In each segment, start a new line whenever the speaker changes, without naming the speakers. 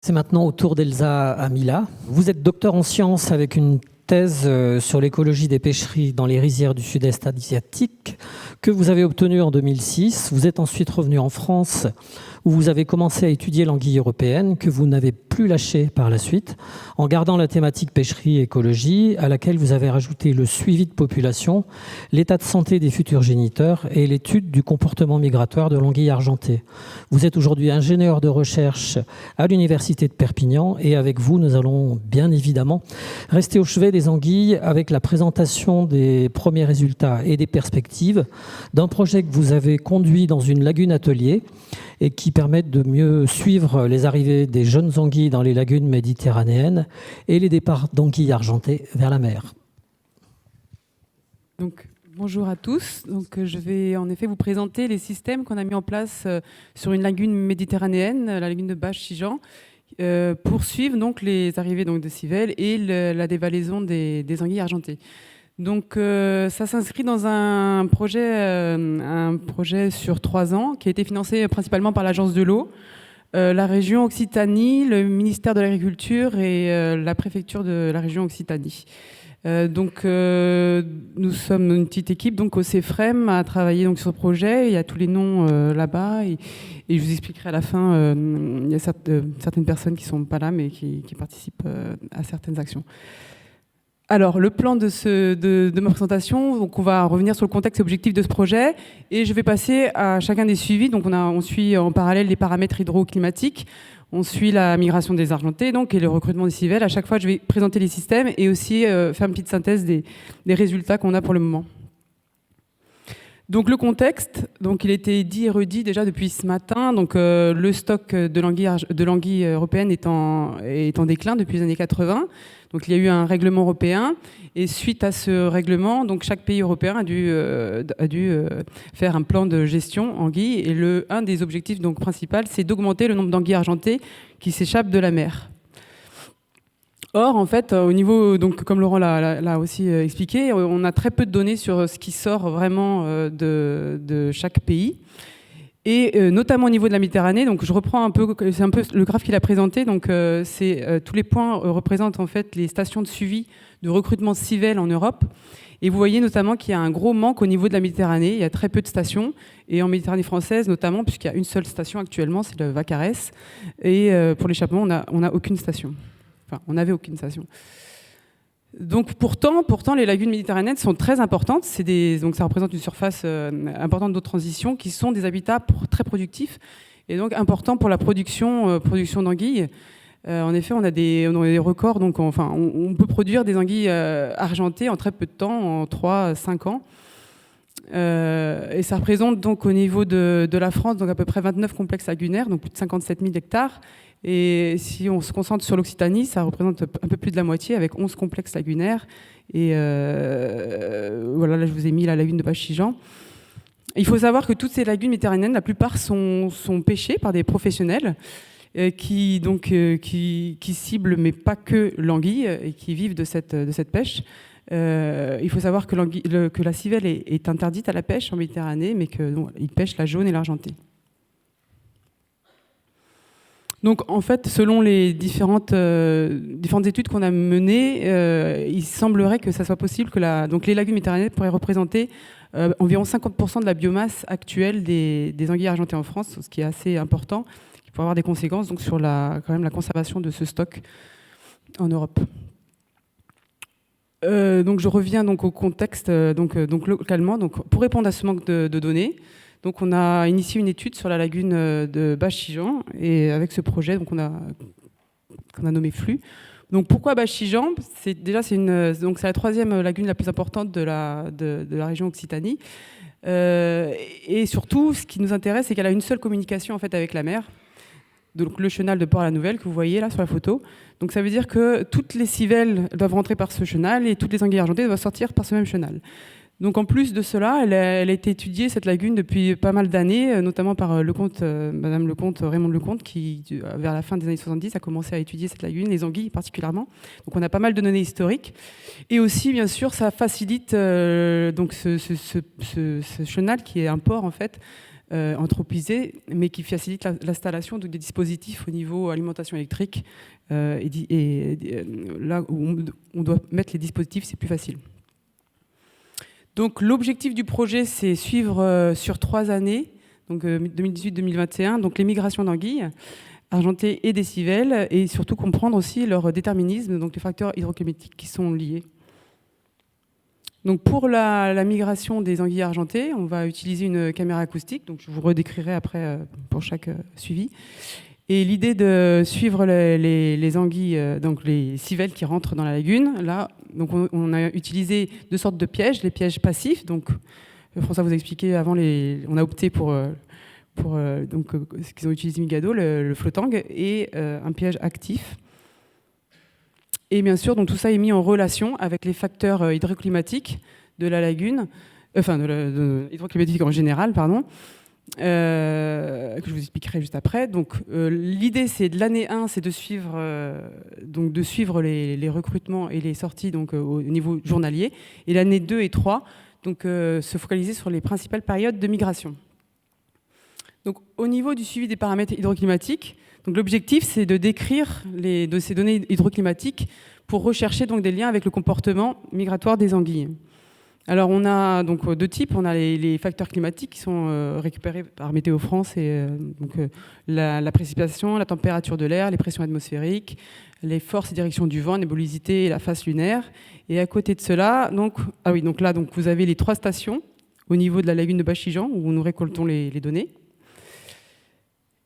C'est maintenant au tour d'Elsa Amila. Vous êtes docteur en sciences avec une thèse sur l'écologie des pêcheries dans les rizières du sud-est asiatique que vous avez obtenue en 2006. Vous êtes ensuite revenu en France où vous avez commencé à étudier l'anguille européenne que vous n'avez plus lâchée par la suite en gardant la thématique pêcherie et écologie à laquelle vous avez rajouté le suivi de population, l'état de santé des futurs géniteurs et l'étude du comportement migratoire de l'anguille argentée. Vous êtes aujourd'hui ingénieur de recherche à l'université de Perpignan et avec vous, nous allons bien évidemment rester au chevet des anguilles avec la présentation des premiers résultats et des perspectives d'un projet que vous avez conduit dans une lagune atelier et qui permettent de mieux suivre les arrivées des jeunes anguilles dans les lagunes méditerranéennes et les départs d'anguilles argentées vers la mer.
Donc, bonjour à tous. Donc, je vais en effet vous présenter les systèmes qu'on a mis en place sur une lagune méditerranéenne, la lagune de Bache-Chijan, pour suivre donc, les arrivées donc, de civelles et la dévalaison des anguilles argentées. Donc, ça s'inscrit dans un projet sur 3 ans qui a été financé principalement par l'Agence de l'eau, la région Occitanie, le ministère de l'Agriculture et la préfecture de la région Occitanie. Donc, nous sommes une petite équipe donc au CEFREM à travailler donc, sur ce projet. Il y a tous les noms là-bas et je vous expliquerai à la fin. Il y a certaines personnes qui ne sont pas là mais qui participent à certaines actions. Alors, le plan de ma présentation, donc on va revenir sur le contexte et objectif de ce projet et je vais passer à chacun des suivis. Donc, on suit en parallèle les paramètres hydroclimatiques, on suit la migration des argentés donc, et le recrutement des civelles. À chaque fois, je vais présenter les systèmes et aussi faire une petite synthèse des résultats qu'on a pour le moment. Donc, le contexte, donc, il a été dit et redit déjà depuis ce matin. Donc, le stock de l'anguille européenne est en déclin depuis les années 80. Donc, il y a eu un règlement européen et suite à ce règlement, donc, chaque pays européen a dû faire un plan de gestion anguille et un des objectifs donc, principaux, c'est d'augmenter le nombre d'anguilles argentées qui s'échappent de la mer. Or, en fait, au niveau, donc, comme Laurent l'a aussi expliqué, on a très peu de données sur ce qui sort vraiment de chaque pays. Et notamment au niveau de la Méditerranée, donc je reprends un peu, c'est un peu le graphe qu'il a présenté. Donc tous les points représentent en fait les stations de suivi de recrutement de civelles en Europe. Et vous voyez notamment qu'il y a un gros manque au niveau de la Méditerranée. Il y a très peu de stations. Et en Méditerranée française notamment, puisqu'il y a une seule station actuellement, c'est le Vacarès. Et pour l'échappement, on n'a aucune station. Enfin, on n'avait aucune station. Donc pourtant, les lagunes méditerranéennes sont très importantes. Donc ça représente une surface importante d'eau de transition qui sont des habitats très productifs et donc importants pour la production d'anguilles. En effet, on a des records. Donc on peut produire des anguilles argentées en très peu de temps, en 3-5 ans. Et ça représente donc au niveau de la France donc à peu près 29 complexes lagunaires, donc plus de 57 000 hectares. Et si on se concentre sur l'Occitanie, ça représente un peu plus de la moitié avec 11 complexes lagunaires. Et voilà, là je vous ai mis la lagune de Bache-Chijan. Il faut savoir que toutes ces lagunes méditerranéennes, la plupart sont pêchées par des professionnels qui ciblent, mais pas que l'anguille, et qui vivent de cette pêche. Il faut savoir que la civelle est interdite à la pêche en Méditerranée, mais qu'ils pêchent la jaune et l'argentée. Donc, en fait, selon les différentes études qu'on a menées, il semblerait que ça soit possible que donc les lagunes méditerranéennes pourraient représenter environ 50% de la biomasse actuelle des anguilles argentées en France, ce qui est assez important, qui pourrait avoir des conséquences donc, sur quand même la conservation de ce stock en Europe. Donc, je reviens donc au contexte donc localement. Donc, pour répondre à ce manque de données, donc on a initié une étude sur la lagune de Bache-Chijan et avec ce projet donc qu'on a nommé Flux. Donc pourquoi Bache-Chijan ? C'est la 3e lagune la plus importante de la région Occitanie. Et surtout, ce qui nous intéresse, c'est qu'elle a une seule communication en fait avec la mer. Donc le chenal de Port-la-Nouvelle que vous voyez là sur la photo. Donc ça veut dire que toutes les civelles doivent rentrer par ce chenal et toutes les anguilles argentées doivent sortir par ce même chenal. Donc en plus de cela, elle a été étudiée, cette lagune, depuis pas mal d'années, notamment par Madame Lecomte, Raymond Lecomte, qui, vers la fin des années 70, a commencé à étudier cette lagune, les anguilles particulièrement. Donc on a pas mal de données historiques. Et aussi, bien sûr, ça facilite donc ce chenal, qui est un port, en fait, anthropisé, mais qui facilite l'installation des dispositifs au niveau alimentation électrique. Là où on doit mettre les dispositifs, c'est plus facile. Donc l'objectif du projet, c'est suivre sur 3 années, donc 2018-2021, donc les migrations d'anguilles argentées et décivelles, et surtout comprendre aussi leur déterminisme, donc les facteurs hydroclimatiques qui sont liés. Donc pour la migration des anguilles argentées, on va utiliser une caméra acoustique, donc je vous redécrirai après pour chaque suivi. Et l'idée de suivre les anguilles, donc les civelles qui rentrent dans la lagune, là, donc on a utilisé 2 sortes de pièges, les pièges passifs, donc François vous a expliqué avant, on a opté pour ce qu'ils ont utilisé Migado, le flottang, et un piège actif. Et bien sûr, donc tout ça est mis en relation avec les facteurs hydroclimatiques de la lagune, hydroclimatiques en général, pardon, que je vous expliquerai juste après. Donc l'idée, c'est de l'année 1, c'est de suivre les recrutements et les sorties donc, au niveau journalier, et l'année 2 et 3, donc se focaliser sur les principales périodes de migration. Donc au niveau du suivi des paramètres hydroclimatiques, donc l'objectif, c'est de décrire ces données hydroclimatiques pour rechercher donc des liens avec le comportement migratoire des anguilles. Alors on a donc 2 types. On a les facteurs climatiques qui sont récupérés par Météo France, et la précipitation, la température de l'air, les pressions atmosphériques, les forces et directions du vent, la nébulosité et la face lunaire. Et à côté de cela, donc vous avez les 3 stations au niveau de la lagune de Bachijan où nous récoltons les données.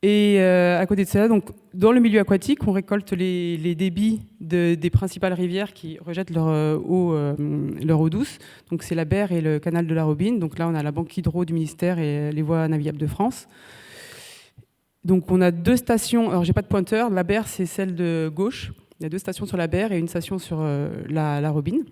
Et à côté de cela, donc, dans le milieu aquatique, on récolte les débits des principales rivières qui rejettent leur eau douce. Donc c'est la Berre et le canal de la Robine. Donc là, on a la banque hydro du ministère et les voies navigables de France. Donc on a 2 stations. Alors j'ai pas de pointeur. La Berre, c'est celle de gauche. Il y a 2 stations sur la Berre et une station sur la Robine.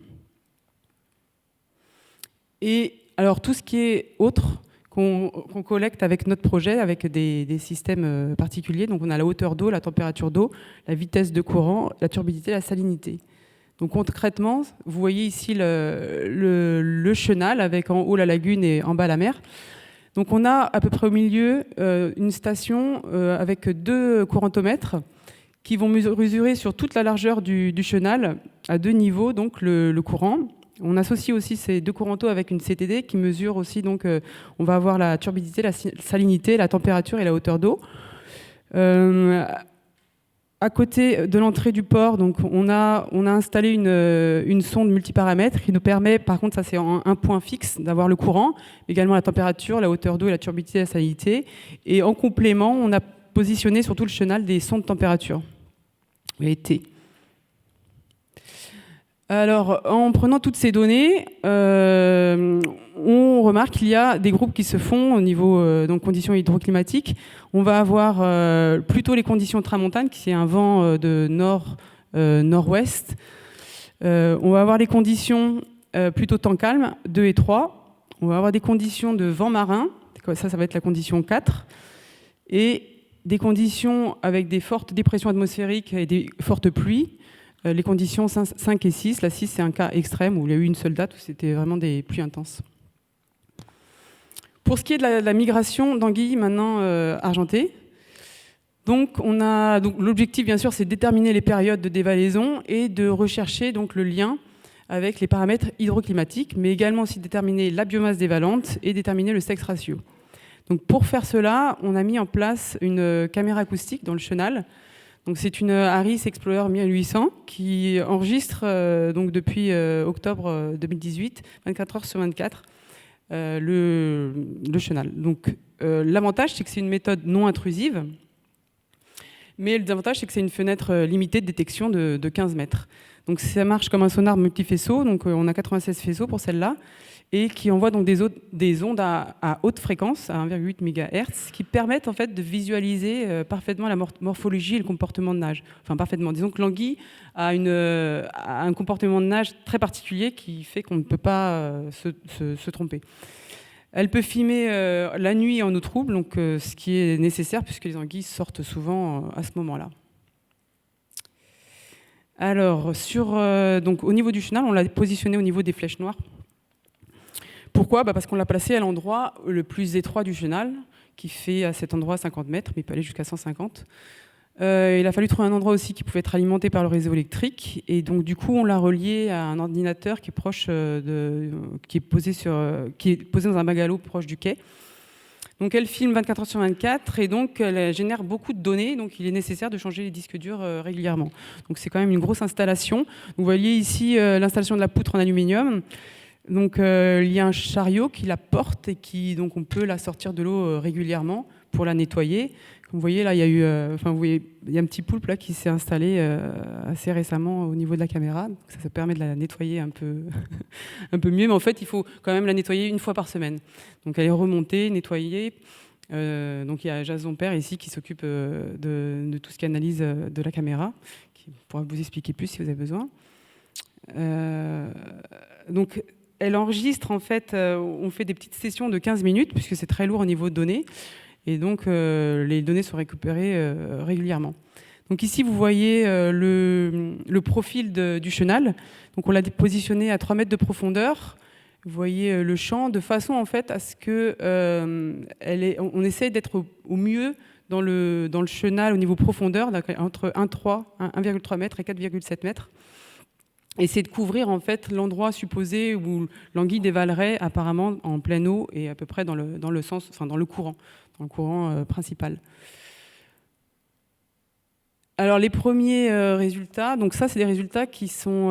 Et alors tout ce qui est autre, qu'on collecte avec notre projet, avec des systèmes particuliers. Donc on a la hauteur d'eau, la température d'eau, la vitesse de courant, la turbidité, la salinité. Donc concrètement, vous voyez ici le chenal avec en haut la lagune et en bas la mer. Donc on a à peu près au milieu une station avec 2 courantomètres qui vont mesurer sur toute la largeur du chenal à 2 niveaux donc le courant. On associe aussi ces 2 courantos avec une CTD qui mesure aussi, donc on va avoir la turbidité, la salinité, la température et la hauteur d'eau. À côté de l'entrée du port, donc on a installé une sonde multiparamètres qui nous permet, par contre ça c'est un point fixe, d'avoir le courant, également la température, la hauteur d'eau et la turbidité et la salinité. Et en complément, on a positionné sur tout le chenal des sondes de température, les T. Alors, en prenant toutes ces données, on remarque qu'il y a des groupes qui se font au niveau donc conditions hydroclimatiques. On va avoir plutôt les conditions tramontane, qui est un vent de nord-ouest. On va avoir les conditions plutôt temps calme, 2 et 3. On va avoir des conditions de vent marin, ça va être la condition 4. Et des conditions avec des fortes dépressions atmosphériques et des fortes pluies. Les conditions 5 et 6. La 6, c'est un cas extrême où il y a eu une seule date où c'était vraiment des pluies intenses. Pour ce qui est de la migration d'anguilles maintenant argentées, donc l'objectif, bien sûr, c'est de déterminer les périodes de dévalaison et de rechercher donc, le lien avec les paramètres hydroclimatiques, mais également aussi déterminer la biomasse dévalante et déterminer le sexe ratio. Donc, pour faire cela, on a mis en place une caméra acoustique dans le chenal. Donc c'est une Harris Explorer 1800 qui enregistre donc depuis octobre 2018, 24 heures sur 24, le chenal. Donc l'avantage, c'est que c'est une méthode non intrusive, mais le désavantage, c'est que c'est une fenêtre limitée de détection de 15 mètres. Donc ça marche comme un sonar multifaisceau, donc on a 96 faisceaux pour celle-là, et qui envoie donc des ondes à haute fréquence, à 1,8 MHz, qui permettent en fait de visualiser parfaitement la morphologie et le comportement de nage. Enfin parfaitement. Disons que l'anguille a un comportement de nage très particulier qui fait qu'on ne peut pas se tromper. Elle peut filmer la nuit en eau trouble, donc ce qui est nécessaire puisque les anguilles sortent souvent à ce moment-là. Alors, donc, au niveau du chenal, on l'a positionné au niveau des flèches noires. Pourquoi ? Parce qu'on l'a placé à l'endroit le plus étroit du chenal, qui fait à cet endroit 50 mètres, mais il peut aller jusqu'à 150. Il a fallu trouver un endroit aussi qui pouvait être alimenté par le réseau électrique. Et donc, du coup, on l'a relié à un ordinateur qui est proche qui est posé dans un bungalow proche du quai. Donc, elle filme 24 heures sur 24 et donc elle génère beaucoup de données. Donc, il est nécessaire de changer les disques durs régulièrement. Donc, c'est quand même une grosse installation. Vous voyez ici l'installation de la poutre en aluminium. Donc, il y a un chariot qui la porte et donc on peut la sortir de l'eau régulièrement pour la nettoyer. Comme vous voyez là, il y a un petit poulpe là qui s'est installé assez récemment au niveau de la caméra. Donc, ça permet de la nettoyer un peu, un peu mieux, mais en fait, il faut quand même la nettoyer une fois par semaine. Donc, elle est remontée, nettoyée. Donc, il y a Jason Père ici qui s'occupe de tout ce qui est analyse de la caméra, qui pourra vous expliquer plus si vous avez besoin. Donc, elle enregistre, en fait, on fait des petites sessions de 15 minutes, puisque c'est très lourd au niveau de données. Et donc, les données sont récupérées régulièrement. Donc ici, vous voyez le profil du chenal. Donc, on l'a positionné à 3 mètres de profondeur. Vous voyez le champ, de façon, en fait, à ce que on essaye d'être au mieux dans le chenal au niveau profondeur, entre 1,3 mètres et 4,7 mètres. Et c'est de couvrir en fait l'endroit supposé où l'anguille dévalerait apparemment en pleine eau et à peu près dans le sens, enfin dans le courant principal. Alors les premiers résultats, donc ça c'est des résultats qui sont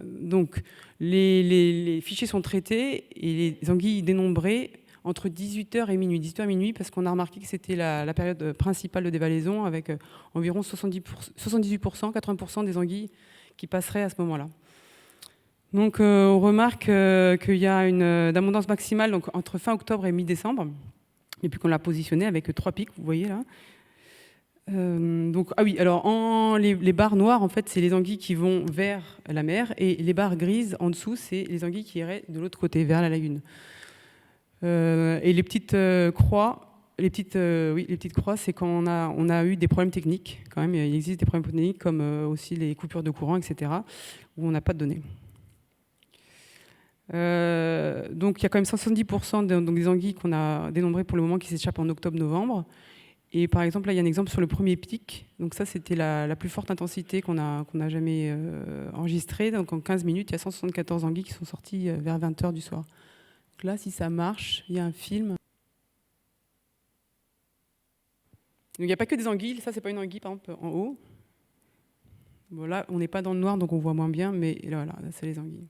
donc les fichiers sont traités et les anguilles dénombrées entre 18h et minuit. 18h et minuit parce qu'on a remarqué que c'était la période principale de dévalaison avec environ 78%, 80% des anguilles qui passerait à ce moment-là. Donc on remarque qu'il y a une abondance maximale donc, entre fin octobre et mi-décembre, et puis qu'on l'a positionné avec 3 pics, vous voyez là. Donc, ah oui, alors les barres noires, en fait, c'est les anguilles qui vont vers la mer, et les barres grises en dessous, c'est les anguilles qui iraient de l'autre côté, vers la lagune. Et les petites croix, les petites croix, c'est quand on a eu des problèmes techniques. Quand même, il existe des problèmes techniques comme aussi les coupures de courant, etc., où on n'a pas de données. Donc, il y a quand même 170% des anguilles qu'on a dénombrées pour le moment qui s'échappent en octobre-novembre. Et par exemple, là, il y a un exemple sur le premier pic. Donc ça, c'était la plus forte intensité qu'on a jamais enregistrée. Donc en 15 minutes, il y a 174 anguilles qui sont sorties vers 20h du soir. Donc là, si ça marche, il y a un film. Donc il n'y a pas que des anguilles. Ça, c'est pas une anguille, par exemple, en haut. Bon, là, on n'est pas dans le noir, donc on voit moins bien. Mais là c'est les anguilles.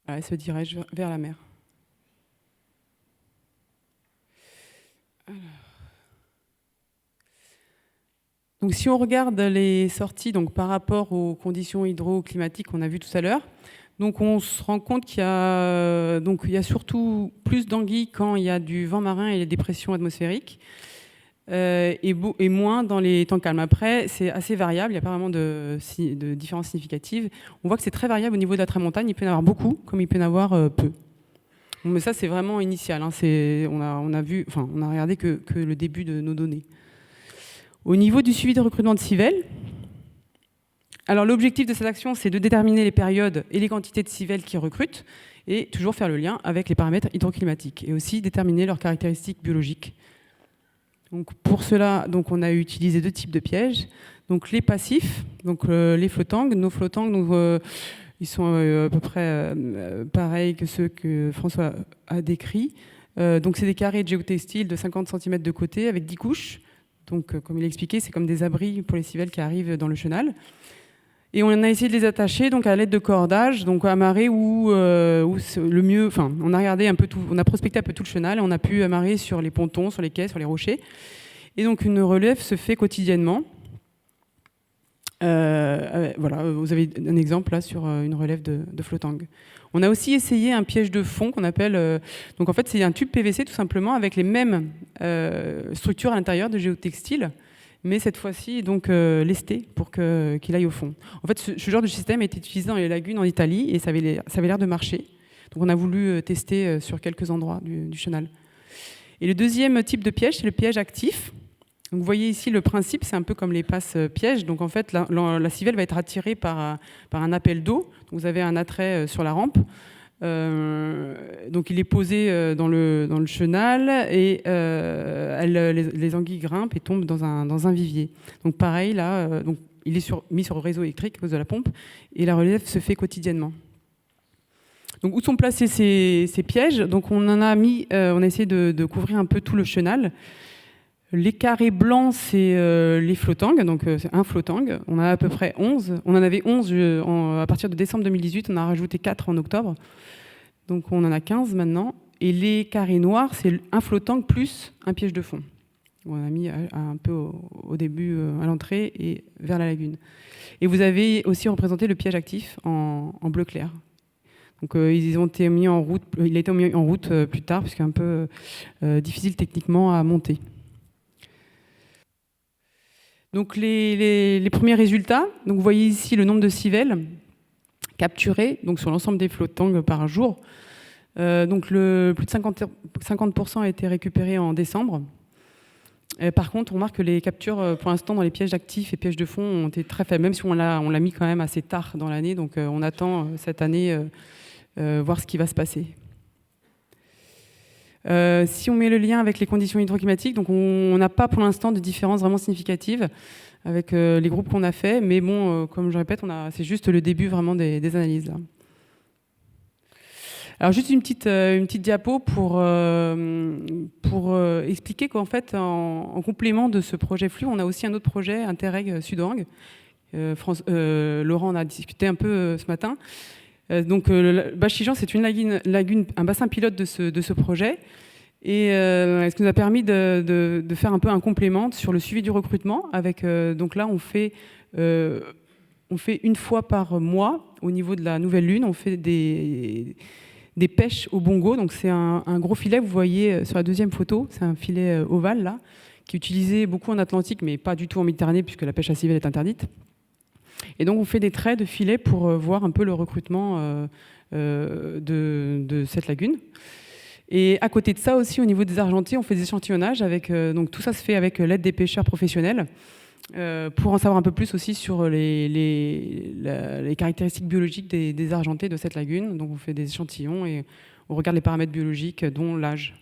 Elle se dirige vers la mer. Alors. Donc, si on regarde les sorties donc, par rapport aux conditions hydroclimatiques qu'on a vues tout à l'heure, donc on se rend compte qu'il y a surtout plus d'anguilles quand il y a du vent marin et les dépressions atmosphériques, et moins dans les temps calmes. Après, c'est assez variable, il n'y a pas vraiment de différence significative. On voit que c'est très variable au niveau de la tramontane, il peut y en avoir beaucoup, comme il peut y en avoir peu. Mais ça, c'est vraiment initial. Hein. On a regardé que le début de nos données. Au niveau du suivi de recrutement de civelles, alors l'objectif de cette action, c'est de déterminer les périodes et les quantités de civelles qui recrutent, et toujours faire le lien avec les paramètres hydroclimatiques, et aussi déterminer leurs caractéristiques biologiques. Donc pour cela, donc on a utilisé 2 types de pièges. Donc les passifs, donc les flottangs, nos flottangs, donc, ils sont à peu près pareils que ceux que François a décrits. Donc c'est des carrés de géotextile de 50 cm de côté avec 10 couches. Donc comme il a expliqué, c'est comme des abris pour les civelles qui arrivent dans le chenal. Et on a essayé de les attacher donc à l'aide de cordage, donc amarrés où le mieux. Enfin, on a regardé un peu tout, on a prospecté un peu tout le chenal et on a pu amarrer sur les pontons, sur les quais, sur les rochers. Et donc une relève se fait quotidiennement. Voilà, vous avez un exemple là sur une relève de flottang. On a aussi essayé un piège de fond qu'on appelle. Donc en fait, c'est un tube PVC tout simplement avec les mêmes structures à l'intérieur de géotextile, mais cette fois-ci donc lesté pour qu'il aille au fond. En fait, ce genre de système a été utilisé dans les lagunes en Italie et ça avait l'air de marcher. Donc on a voulu tester sur quelques endroits du chenal. Et le deuxième type de piège, c'est le piège actif. Donc, vous voyez ici le principe, c'est un peu comme les passes pièges. Donc en fait, la civelle va être attirée par un appel d'eau. Vous avez un attrait sur la rampe. Donc il est posé dans le chenal et les anguilles grimpent et tombent dans un vivier. Donc pareil, là, donc, il est mis sur le réseau électrique à cause de la pompe et la relève se fait quotidiennement. Donc où sont placés ces pièges? Donc on a essayé de couvrir un peu tout le chenal. Les carrés blancs, c'est les flottang, donc c'est un flottang. On a à peu près 11. On en avait 11 à partir de décembre 2018, on a rajouté 4 en octobre. Donc on en a 15 maintenant. Et les carrés noirs, c'est un flottang plus un piège de fond. On a mis un peu au début, à l'entrée et vers la lagune. Et vous avez aussi représenté le piège actif en bleu clair. Donc ils ont été mis en route, il a été mis en route plus tard, puisqu'il est un peu difficile techniquement à monter. Donc les premiers résultats, donc vous voyez ici le nombre de civelles capturées donc sur l'ensemble des flottangs par jour. Donc plus de 50% a été récupéré en décembre. Par contre, on remarque que les captures, pour l'instant, dans les pièges actifs et pièges de fond, ont été très faibles, même si on l'a mis quand même assez tard dans l'année. Donc on attend cette année voir ce qui va se passer. Si on met le lien avec les conditions hydroclimatiques, donc on n'a pas pour l'instant de différence vraiment significative avec les groupes qu'on a fait, mais bon, comme je répète, c'est juste le début vraiment des analyses là. Alors juste une petite diapo pour expliquer qu'en fait, en complément de ce projet flux, on a aussi un autre projet, Interreg Sud-Org. Laurent en a discuté un peu ce matin. Donc Bachijan, c'est une lagune, un bassin pilote de ce projet. Et ce qui nous a permis de faire un peu un complément sur le suivi du recrutement. Donc là, on fait une fois par mois, au niveau de la nouvelle lune, on fait des pêches au bongo. Donc c'est un gros filet, vous voyez sur la deuxième photo, c'est un filet ovale là, qui est utilisé beaucoup en Atlantique, mais pas du tout en Méditerranée, puisque la pêche à civelle est interdite. Et donc on fait des traits de filets pour voir un peu le recrutement de cette lagune. Et à côté de ça aussi, au niveau des argentés, on fait des échantillonnages. Donc tout ça se fait avec l'aide des pêcheurs professionnels pour en savoir un peu plus aussi sur les caractéristiques biologiques des argentés de cette lagune. Donc on fait des échantillons et on regarde les paramètres biologiques, dont l'âge.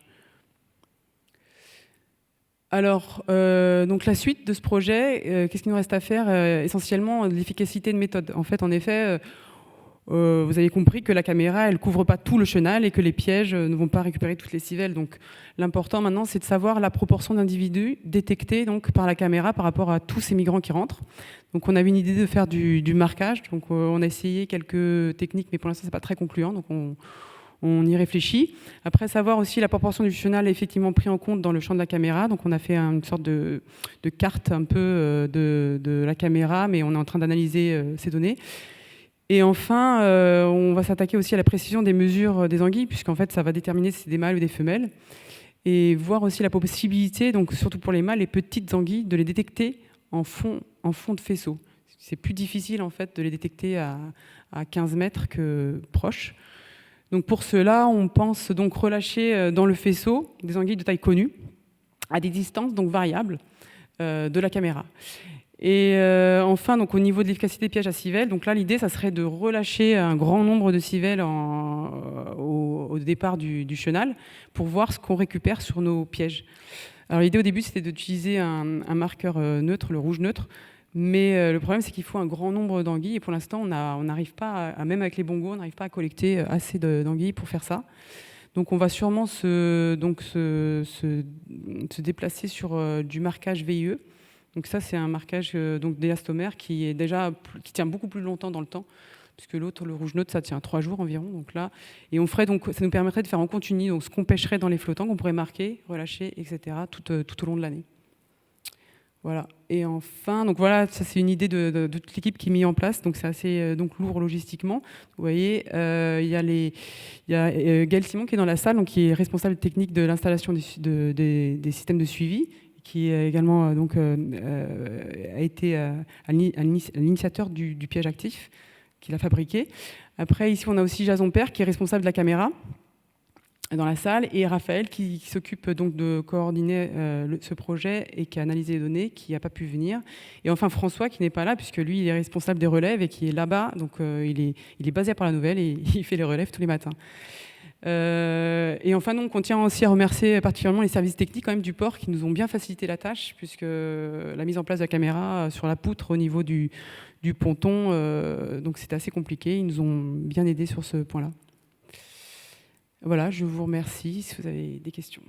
Alors, donc la suite de ce projet, qu'est-ce qu'il nous reste à faire? Essentiellement, l'efficacité de méthode. En fait, en effet, vous avez compris que la caméra, elle ne couvre pas tout le chenal et que les pièges ne vont pas récupérer toutes les civelles. Donc, l'important maintenant, c'est de savoir la proportion d'individus détectés donc, par la caméra par rapport à tous ces migrants qui rentrent. Donc, on avait une idée de faire du marquage. Donc, on a essayé quelques techniques, mais pour l'instant, ce n'est pas très concluant. Donc, on y réfléchit. Après, savoir aussi la proportion du chenal est effectivement pris en compte dans le champ de la caméra. Donc, on a fait une sorte de carte un peu de la caméra, mais on est en train d'analyser ces données. Et enfin, on va s'attaquer aussi à la précision des mesures des anguilles, puisqu'en fait, ça va déterminer si c'est des mâles ou des femelles. Et voir aussi la possibilité, donc surtout pour les mâles, les petites anguilles, de les détecter en fond de faisceau. C'est plus difficile, en fait, de les détecter à 15 mètres que proche. Donc pour cela, on pense donc relâcher dans le faisceau des anguilles de taille connue, à des distances donc variables de la caméra. Et enfin, donc, au niveau de l'efficacité des pièges à civelles, donc là, l'idée, ça serait de relâcher un grand nombre de civelles au départ du chenal pour voir ce qu'on récupère sur nos pièges. Alors l'idée au début, c'était d'utiliser un marqueur neutre, le rouge neutre, mais le problème, c'est qu'il faut un grand nombre d'anguilles, et pour l'instant, on n'arrive pas, même avec les bongos, on n'arrive pas à collecter assez d'anguilles pour faire ça. Donc on va sûrement se déplacer sur du marquage VIE. Donc ça, c'est un marquage d'élastomère qui tient beaucoup plus longtemps dans le temps, puisque l'autre, le rouge neutre, ça tient 3 jours environ. Donc là, et ça nous permettrait de faire en continu, donc ce qu'on pêcherait dans les flottants, qu'on pourrait marquer, relâcher, etc. tout au long de l'année. Voilà. Et enfin, donc voilà, ça c'est une idée de toute l'équipe qui est mise en place. Donc c'est assez lourd logistiquement. Vous voyez, il y a Gaël Simon qui est dans la salle, donc qui est responsable technique de l'installation des systèmes de suivi, qui est également a été à l'initiateur du piège actif, qu'il a fabriqué. Après, ici, on a aussi Jason Père, qui est responsable de la caméra. dans la salle, et Raphaël qui s'occupe donc de coordonner ce projet et qui a analysé les données, qui n'a pas pu venir. Et enfin François qui n'est pas là puisque lui il est responsable des relèves et qui est là-bas, donc il est basé à Par-la-Nouvelle et il fait les relèves tous les matins. Et enfin donc on tient aussi à remercier particulièrement les services techniques quand même du port qui nous ont bien facilité la tâche, puisque la mise en place de la caméra sur la poutre au niveau du ponton, donc c'était assez compliqué, ils nous ont bien aidés sur ce point-là. Voilà, je vous remercie si vous avez des questions.